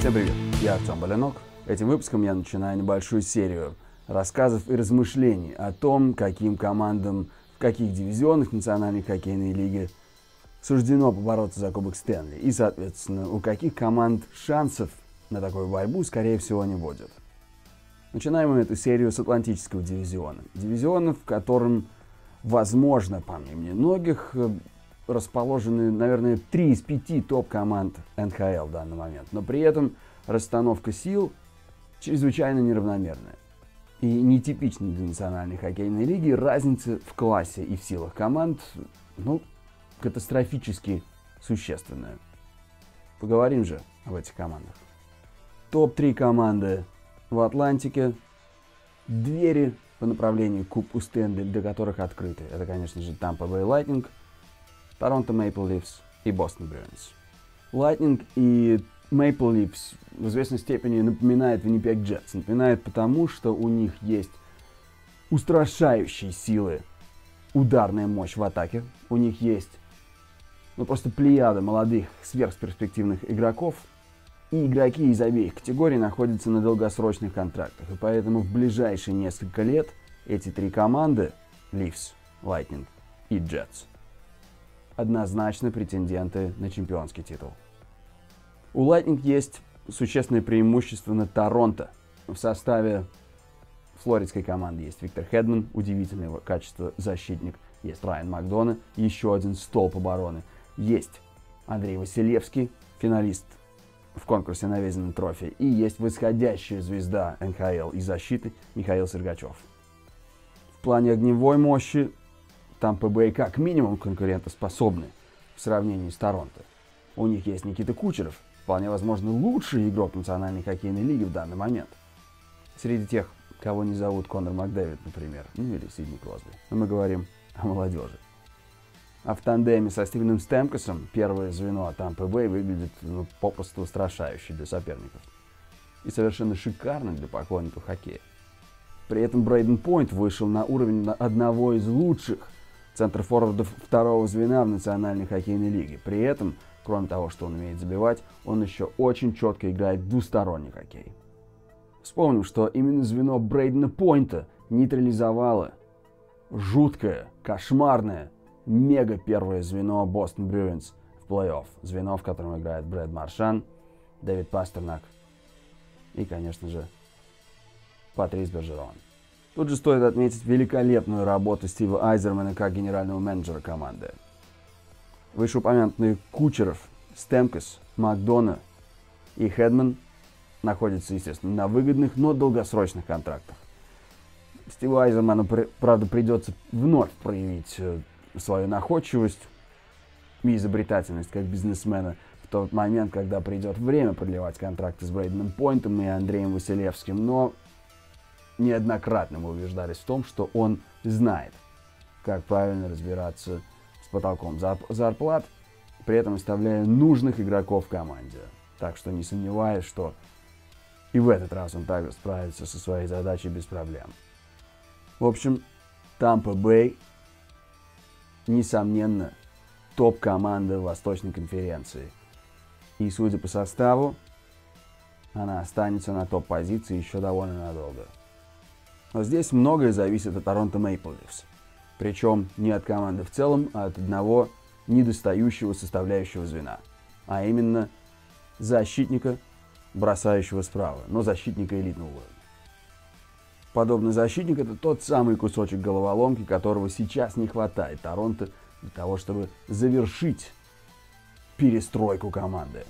Всем привет, я Артем Балянок. Этим выпуском я начинаю небольшую серию рассказов и размышлений о том, каким командам в каких дивизионах Национальной хоккейной лиги суждено побороться за Кубок Стэнли. И, соответственно, у каких команд шансов на такую борьбу, скорее всего, не будет. Начинаем мы эту серию с Атлантического дивизиона. Дивизиона, в котором, возможно, по мнению многих, расположены, наверное, 3 из 5 топ-команд НХЛ в данный момент. Но при этом расстановка сил чрезвычайно неравномерная. И нетипичная для Национальной хоккейной лиги разница в классе и в силах команд, катастрофически существенная. Поговорим же об этих командах. Топ-3 команды в Атлантике. Двери по направлению к Кубку Стэнли, для которых открыты. Это, конечно же, Tampa Bay Lightning, Торонто Maple Leafs и Boston Bruins. Lightning и Maple Leafs в известной степени напоминает Winnipeg Jets. Напоминает потому, что у них есть устрашающие силы, ударная мощь в атаке. У них есть просто плеяда молодых сверхперспективных игроков. И игроки из обеих категорий находятся на долгосрочных контрактах. И поэтому в ближайшие несколько лет эти 3 команды, Leafs, Lightning и Jets, однозначно претенденты на чемпионский титул. У Lightning есть существенное преимущество над Торонто. В составе флоридской команды есть Виктор Хедман, удивительного качества защитник. Есть Райан Макдона, еще один столб обороны. Есть Андрей Василевский, финалист в конкурсе на Vezina Trophy. И есть восходящая звезда НХЛ и защиты Михаил Сергачев. В плане огневой мощи Tampa Bay как минимум конкурентоспособны в сравнении с Торонто. У них есть Никита Кучеров, вполне возможно лучший игрок Национальной хоккейной лиги в данный момент. Среди тех, кого не зовут Конор Макдэвид, например, или Сидни Кросби. Но мы говорим о молодежи. А в тандеме со Стивеном Стемкосом первое звено Tampa Bay выглядит попросту устрашающе для соперников. И совершенно шикарно для поклонников хоккея. При этом Брейден Пойнт вышел на уровень одного из лучших центр-форвардов второго звена в Национальной хоккейной лиге. При этом, кроме того, что он умеет забивать, он еще очень четко играет в двусторонний хоккей. Вспомним, что именно звено Брейдена Пойнта нейтрализовало жуткое, кошмарное, мега первое звено Boston Bruins в плей-офф. Звено, в котором играет Брэд Маршан, Дэвид Пастернак и, конечно же, Патрис Бержерон. Тут же стоит отметить великолепную работу Стива Айзермана как генерального менеджера команды. Вышеупомянутые Кучеров, Стемкос, Макдона и Хедман находятся, естественно, на выгодных, но долгосрочных контрактах. Стиву Айзерману, правда, придется вновь проявить свою находчивость и изобретательность как бизнесмена в тот момент, когда придет время продлевать контракты с Брейденом Пойнтом и Андреем Василевским, но неоднократно мы убеждались в том, что он знает, как правильно разбираться с потолком зарплат, при этом оставляя нужных игроков в команде. Так что не сомневаюсь, что и в этот раз он также справится со своей задачей без проблем. В общем, Tampa Bay, несомненно, топ-команда Восточной конференции. И, судя по составу, она останется на топ-позиции еще довольно надолго. Но здесь многое зависит от Торонто Maple Leafs. Причем не от команды в целом, а от одного недостающего составляющего звена. А именно защитника, бросающего справа, но защитника элитного уровня. Подобный защитник — это тот самый кусочек головоломки, которого сейчас не хватает Торонто для того, чтобы завершить перестройку команды.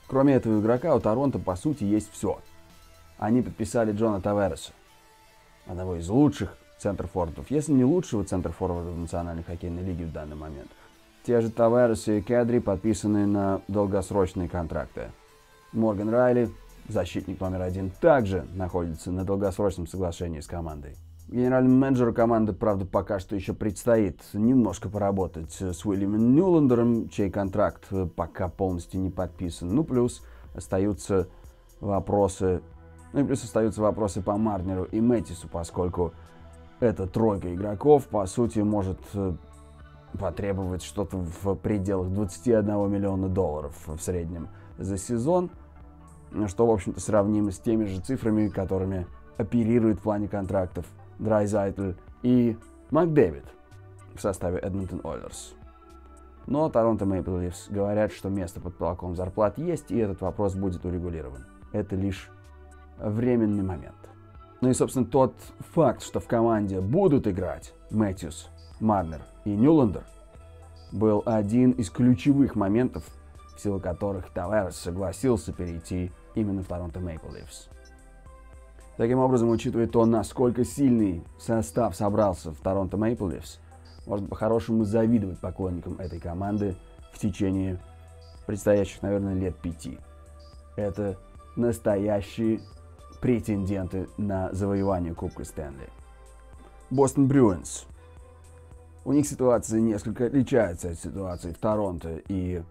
Кроме этого игрока, у Торонто, по сути, есть все. Они подписали Джона Тавереса, одного из лучших центр-форвардов, если не лучшего центр-форварда в Национальной хоккейной лиге в данный момент. Те же Таверес и Кедри подписаны на долгосрочные контракты. Морган Райли, защитник номер 1, также находится на долгосрочном соглашении с командой. Генеральному менеджеру команды, правда, пока что еще предстоит немножко поработать с Уильямом Ньюлендером, чей контракт пока полностью не подписан. Плюс остаются вопросы по Марнеру и Мэттису, поскольку эта тройка игроков, по сути, может потребовать что-то в пределах $21 миллиона в среднем за сезон. что, в общем-то, сравнимо с теми же цифрами, которыми оперирует в плане контрактов Драйзайтл и МакДэвид в составе Эдмонтон Ойлерс. Но Торонто Мэйпл Лифс говорят, что место под потолком зарплат есть, и этот вопрос будет урегулирован. Это лишь временный момент. Ну и, собственно, тот факт, что в команде будут играть Мэтьюс, Марнер и Нюландер, был один из ключевых моментов, в силу которых Таверес согласился перейти именно в Торонто Мэйпл Лифс. Таким образом, учитывая то, насколько сильный состав собрался в Торонто Мэйпл Лифс, можно по-хорошему завидовать поклонникам этой команды в течение предстоящих, наверное, лет 5. Это настоящие претенденты на завоевание Кубка Стэнли. Бостон Брюинс. У них ситуация несколько отличается от ситуации в Торонто и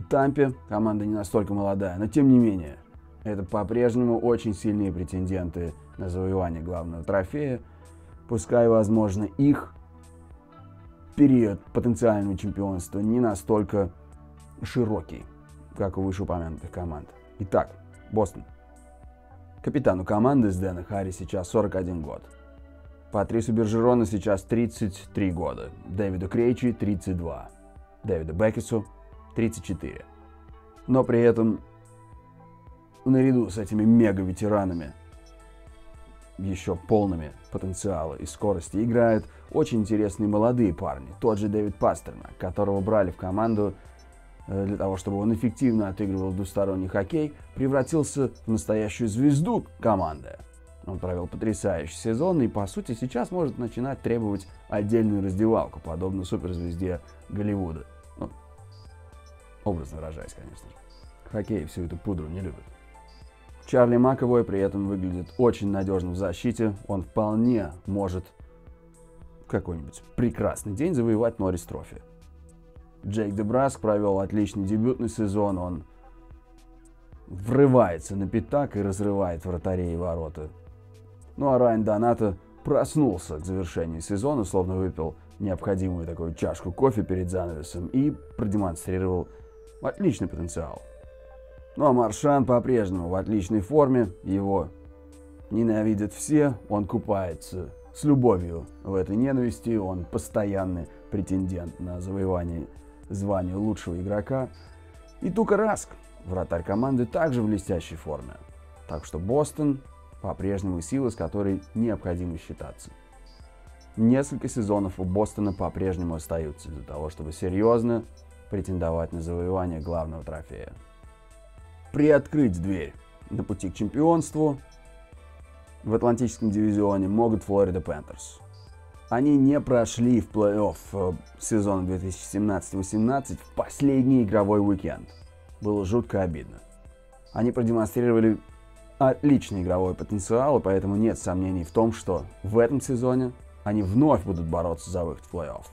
Тампе. Команда не настолько молодая, но тем не менее, это по-прежнему очень сильные претенденты на завоевание главного трофея. Пускай, возможно, их период потенциального чемпионства не настолько широкий, как у вышеупомянутых команд. Итак, Бостон. Капитану команды Сдэна Харри сейчас 41 год. Патрису Бержерону сейчас 33 года. Дэвиду Крейчи 32. Дэвиду Беккесу 34. Но при этом, наряду с этими мега-ветеранами, еще полными потенциала и скорости, играют очень интересные молодые парни. Тот же Дэвид Пастернак, которого брали в команду для того, чтобы он эффективно отыгрывал двусторонний хоккей, превратился в настоящую звезду команды. Он провел потрясающий сезон и, по сути, сейчас может начинать требовать отдельную раздевалку, подобно суперзвезде Голливуда. Ну, образно выражаясь, конечно же. Хоккей всю эту пудру не любит. Чарли Маковой при этом выглядит очень надежно в защите. Он вполне может в какой-нибудь прекрасный день завоевать Норрис Трофи. Джейк Дебраск провел отличный дебютный сезон. Он врывается на пятак и разрывает вратарей и ворота. Ну а Райан Донато проснулся к завершению сезона, словно выпил необходимую такую чашку кофе перед занавесом и продемонстрировал отличный потенциал. Ну а Маршан по-прежнему в отличной форме, его ненавидят все, он купается с любовью в этой ненависти, он постоянный претендент на завоевание звания лучшего игрока. И Тука Раск, вратарь команды, также в блестящей форме. Так что Бостон по-прежнему сила, с которой необходимо считаться. Несколько сезонов у Бостона по-прежнему остаются для того, чтобы серьезно претендовать на завоевание главного трофея. Приоткрыть дверь на пути к чемпионству в Атлантическом дивизионе могут Флорида Пэнтерс. Они не прошли в плей-офф сезона 2017-18 в последний игровой уикенд. Было жутко обидно. Они продемонстрировали отличный игровой потенциал, и поэтому нет сомнений в том, что в этом сезоне они вновь будут бороться за выход в плей-офф.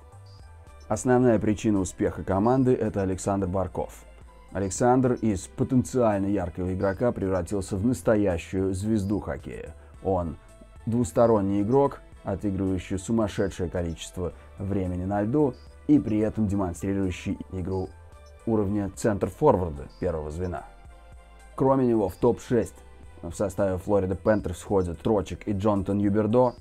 Основная причина успеха команды – это Александр Барков. Александр из потенциально яркого игрока превратился в настоящую звезду хоккея. Он двусторонний игрок, отыгрывающий сумасшедшее количество времени на льду и при этом демонстрирующий игру уровня центр-форварда первого звена. Кроме него в топ-6 в составе Флорида Пэнтерс входят Трочек и Джонатан Юбердо,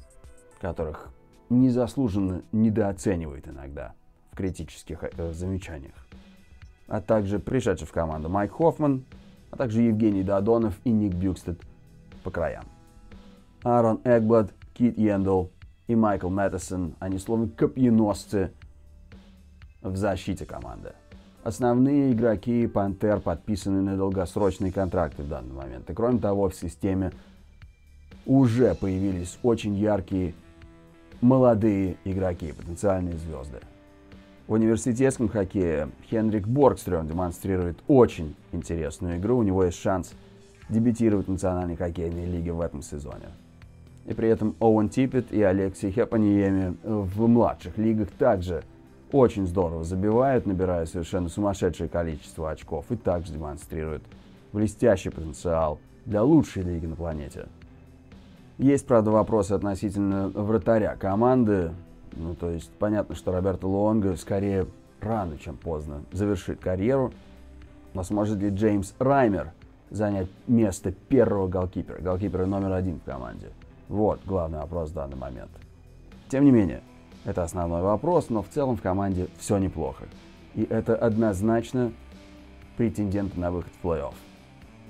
которых незаслуженно недооценивают иногда в критических замечаниях. А также пришедший в команду Майк Хоффман, а также Евгений Додонов и Ник Бюкстед по краям. Аарон Экблад, Кит Йендл и Майкл Мэттесон, они словно копьеносцы в защите команды. Основные игроки Пантер подписаны на долгосрочные контракты в данный момент. И кроме того, в системе уже появились очень яркие молодые игроки, потенциальные звезды. В университетском хоккее Хенрик Боргстрём демонстрирует очень интересную игру. У него есть шанс дебютировать в Национальной хоккейной лиге в этом сезоне. И при этом Оуэн Типпет и Алексей Хепаниеми в младших лигах также очень здорово забивают, набирая совершенно сумасшедшее количество очков и также демонстрируют блестящий потенциал для лучшей лиги на планете. Есть, правда, вопросы относительно вратаря команды. Ну, то есть, понятно, что Роберто Луонго скорее рано, чем поздно завершит карьеру. Но сможет ли Джеймс Раймер занять место первого голкипера номер 1 в команде? Вот главный вопрос в данный момент. Тем не менее, это основной вопрос, но в целом в команде все неплохо. И это однозначно претенденты на выход в плей-офф.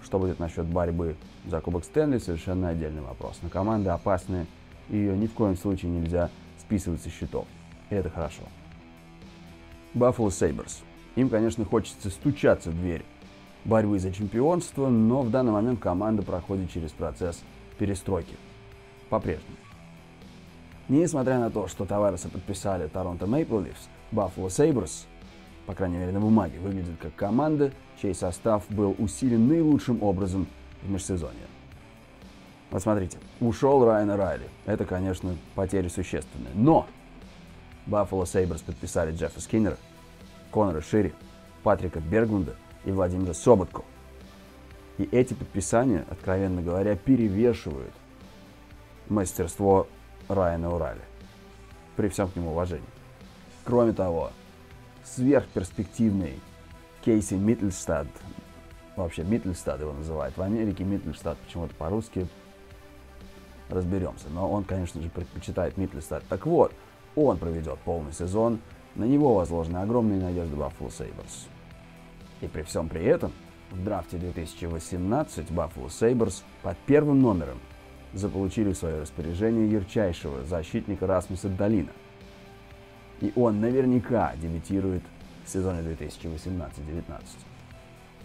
Что будет насчет борьбы за Кубок Стэнли, совершенно отдельный вопрос. Но команда опасная, и ее ни в коем случае нельзя списывать со счетов. И это хорошо. Buffalo Sabres. Им, конечно, хочется стучаться в дверь борьбы за чемпионство, но в данный момент команда проходит через процесс перестройки. По-прежнему. Несмотря на то, что Тавареса подписали Торонто Мэйпл Лифс, Buffalo Sabres, по крайней мере на бумаге, выглядит как команда, чей состав был усилен наилучшим образом в межсезонье. Вот смотрите, ушел Райан Райли. Это, конечно, потери существенные. Но Buffalo Sabres подписали Джеффа Скиннера, Конора Шири, Патрика Бергунда и Владимира Соботко. И эти подписания, откровенно говоря, перевешивают мастерство Райана Урали. При всем к нему уважении. Кроме того, сверхперспективный Кейси Миттельстад, вообще Миттельстад его называют в Америке, Миттельстад почему-то по-русски, разберемся, но он, конечно же, предпочитает Миттельстад. Так вот, он проведет полный сезон, на него возложены огромные надежды Buffalo Sabres. И при всем при этом, в драфте 2018 Buffalo Sabres под первым номером заполучили в свое распоряжение ярчайшего защитника Расмуса Далина. И он наверняка дебютирует в сезоне 2018-19.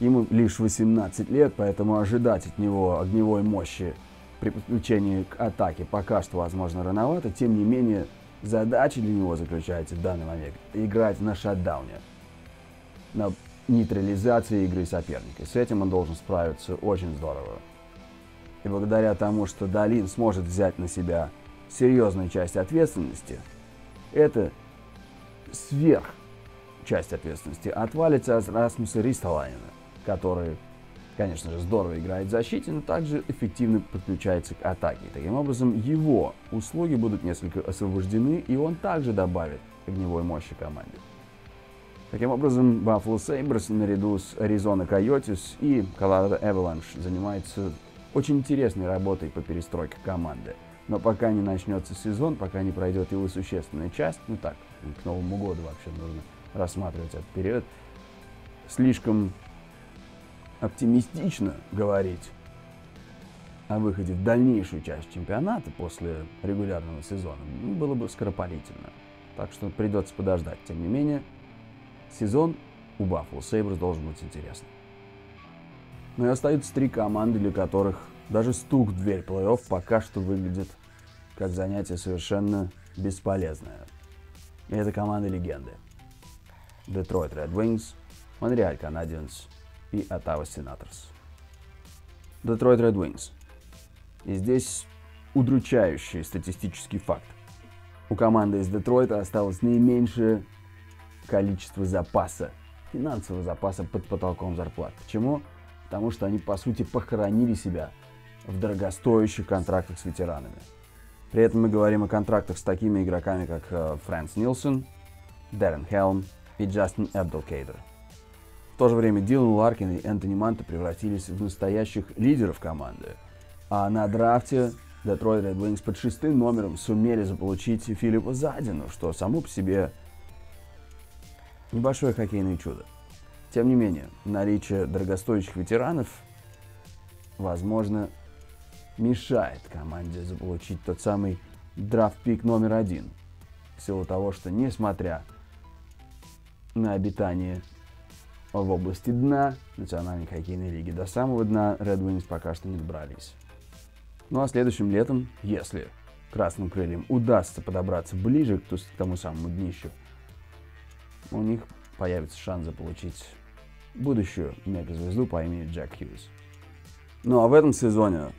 Ему лишь 18 лет, поэтому ожидать от него огневой мощи при подключении к атаке пока что, возможно, рановато. Тем не менее, задача для него заключается в данный момент играть на шатдауне, на нейтрализации игры соперника. С этим он должен справиться очень здорово. И благодаря тому, что Далин сможет взять на себя серьезную часть ответственности, эта сверх часть ответственности отвалится от Расмуса Ристолайнена, который, конечно же, здорово играет в защите, но также эффективно подключается к атаке. Таким образом, его услуги будут несколько освобождены, и он также добавит огневой мощи команде. Таким образом, Buffalo Sabres наряду с Arizona Coyotes и Colorado Avalanche занимается очень интересной работой по перестройке команды. Но пока не начнется сезон, пока не пройдет его существенная часть, ну так, к Новому году вообще нужно рассматривать этот период, слишком оптимистично говорить о выходе в дальнейшую часть чемпионата после регулярного сезона было бы скоропалительно. Так что придется подождать. Тем не менее, сезон у Buffalo Sabres должен быть интересным. Но и остаются 3 команды, для которых даже стук в дверь плей-офф пока что выглядит как занятие совершенно бесполезное. И это команды-легенды. Detroit Red Wings, Montreal Canadiens и Ottawa Senators. Detroit Red Wings. И здесь удручающий статистический факт. У команды из Детройта осталось наименьшее количество запаса, финансового запаса под потолком зарплат. Почему? Потому что они, по сути, похоронили себя в дорогостоящих контрактах с ветеранами. При этом мы говорим о контрактах с такими игроками, как Фрэнс Нилсон, Дэрен Хелм и Джастин Эбделкейдер. В то же время Дилан Ларкин и Энтони Манта превратились в настоящих лидеров команды. А на драфте Detroit Red Wings под 6-м номером сумели заполучить Филиппа Задину, что само по себе небольшое хоккейное чудо. Тем не менее, наличие дорогостоящих ветеранов, возможно, мешает команде заполучить тот самый драфт-пик номер 1. В силу того, что, несмотря на обитание в области дна Национальной хоккейной лиги, до самого дна Red Wings пока что не добрались. Ну а следующим летом, если Красным Крыльям удастся подобраться ближе к тому самому днищу, у них появится шанс заполучить будущую мегазвезду по имени Джек Хьюз. Ну а в этом сезоне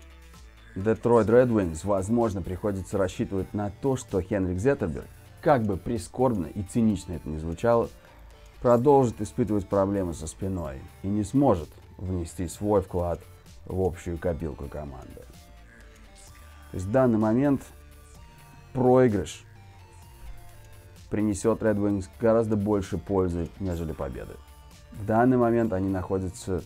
Detroit Red Wings, возможно, приходится рассчитывать на то, что Хенрик Зеттерберг, как бы прискорбно и цинично это ни звучало, продолжит испытывать проблемы со спиной и не сможет внести свой вклад в общую копилку команды. То есть в данный момент проигрыш принесет Red Wings гораздо больше пользы, нежели победы. В данный момент они находятся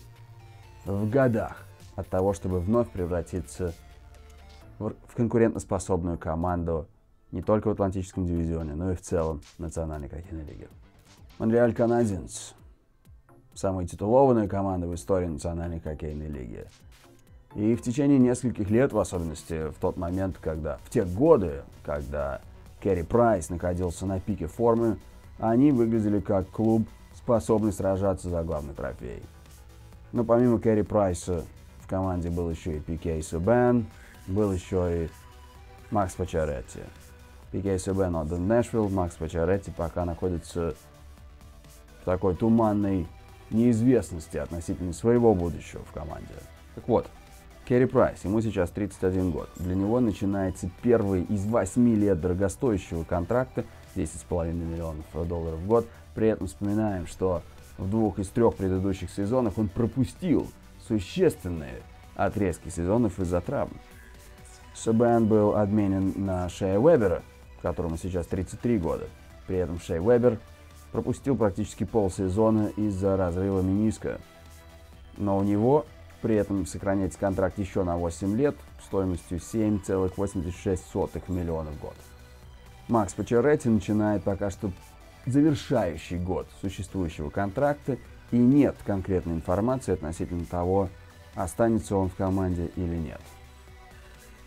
в годах от того, чтобы вновь превратиться в конкурентоспособную команду не только в Атлантическом дивизионе, но и в целом в Национальной хоккейной лиге. Монреаль Канадиенс – самая титулованная команда в истории Национальной хоккейной лиги. И в течение нескольких лет, в особенности в тот момент, в те годы, когда Керри Прайс находился на пике формы, они выглядели как клуб, способный сражаться за главный трофей. Но помимо Керри Прайса в команде был еще и Пике Субban, был еще и Макс Пачаретти. Пике Субban отдан в Нэшвилл, Макс Пачаретти пока находится в такой туманной неизвестности относительно своего будущего в команде. Так вот, Керри Прайс, ему сейчас 31 год. Для него начинается первый из 8 лет дорогостоящего контракта, 10,5 миллионов долларов в год. При этом вспоминаем, что в 2 из 3 предыдущих сезонах он пропустил существенные отрезки сезонов из-за травм. Субban был обменен на Шея Уэбера, которому сейчас 33 года. При этом Шей Уэбер пропустил практически полсезона из-за разрыва мениска. Но у него при этом сохраняется контракт еще на 8 лет стоимостью 7,86 миллиона в год. Макс Пачаретти начинает пока что завершающий год существующего контракта, и нет конкретной информации относительно того, останется он в команде или нет.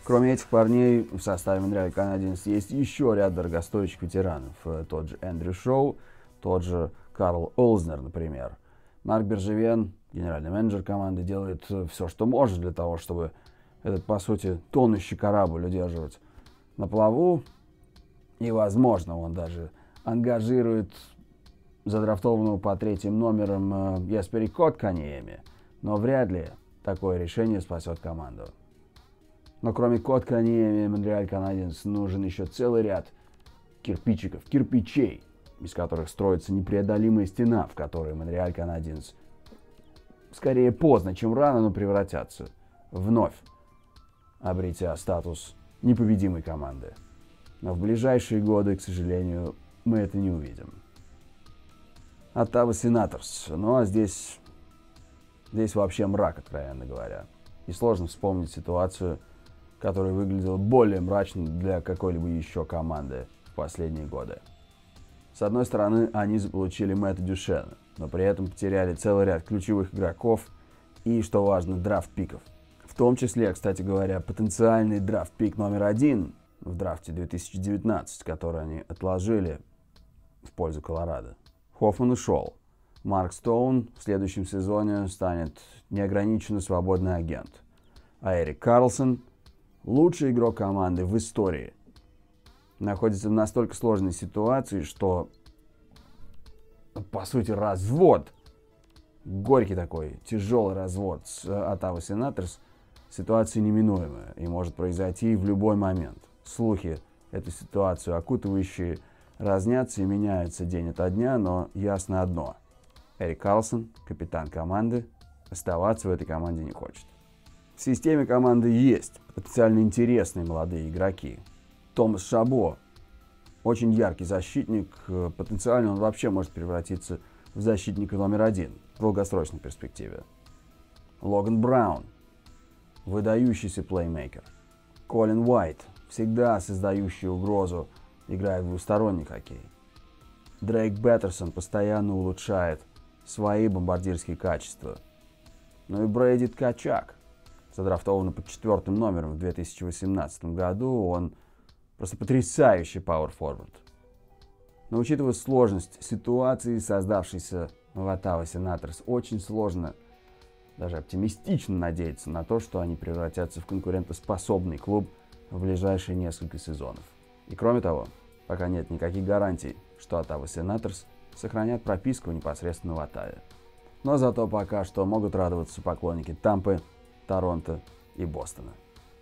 Кроме этих парней, в составе Монреаль Канадиенс есть еще ряд дорогостоящих ветеранов. Тот же Эндрю Шоу, тот же Карл Олзнер, например. Марк Бержевен, генеральный менеджер команды, делает все, что может для того, чтобы этот, по сути, тонущий корабль удерживать на плаву. И, возможно, он даже ангажирует задрафтованного по 3-м номером Еспери Котканиеми, но вряд ли такое решение спасет команду. Но кроме Котканиеми, Монреаль Канадиенс нужен еще целый ряд кирпичей, из которых строится непреодолимая стена, в которой Монреаль Канадиенс скорее поздно, чем рано, но превратятся, вновь обретя статус непобедимой команды. Но в ближайшие годы, к сожалению, мы это не увидим. Оттава Сенаторс. Ну а здесь вообще мрак, откровенно говоря. И сложно вспомнить ситуацию, которая выглядела более мрачно для какой-либо еще команды в последние годы. С одной стороны, они заполучили Мэтта Дюшена, но при этом потеряли целый ряд ключевых игроков и, что важно, драфт-пиков. В том числе, кстати говоря, потенциальный драфт-пик номер 1 в драфте 2019, который они отложили в пользу Колорадо. Хоффман ушел. Марк Стоун в следующем сезоне станет неограниченно свободный агент. А Эрик Карлсон, лучший игрок команды в истории, находится в настолько сложной ситуации, что, по сути, развод, горький такой, тяжелый развод с Оттава Сенаторс, ситуация неминуемая и может произойти в любой момент. Слухи эту ситуацию окутывающие разнятся и меняются день ото дня, но ясно одно. Эрик Карлсон, капитан команды, оставаться в этой команде не хочет. В системе команды есть потенциально интересные молодые игроки. Томас Шабо, очень яркий защитник, потенциально он вообще может превратиться в защитника номер 1 в долгосрочной перспективе. Логан Браун, выдающийся плеймейкер. Колин Уайт, всегда создающий угрозу, играет в двусторонний хоккей. Дрейк Беттерсон постоянно улучшает свои бомбардирские качества. Ну и Брэди Ткачак, задрафтованный под 4-м номером в 2018 году, он просто потрясающий пауэр-форвард. Но учитывая сложность ситуации, создавшейся в Оттава Сенаторс, очень сложно, даже оптимистично надеяться на то, что они превратятся в конкурентоспособный клуб в ближайшие несколько сезонов. И кроме того, пока нет никаких гарантий, что Оттава Сенаторс сохранят прописку непосредственно в Оттаве. Но зато пока что могут радоваться поклонники Тампы, Торонто и Бостона.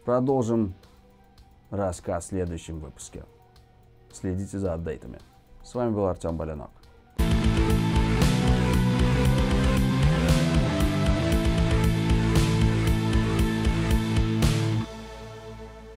Продолжим рассказ в следующем выпуске. Следите за апдейтами. С вами был Артем Балянок.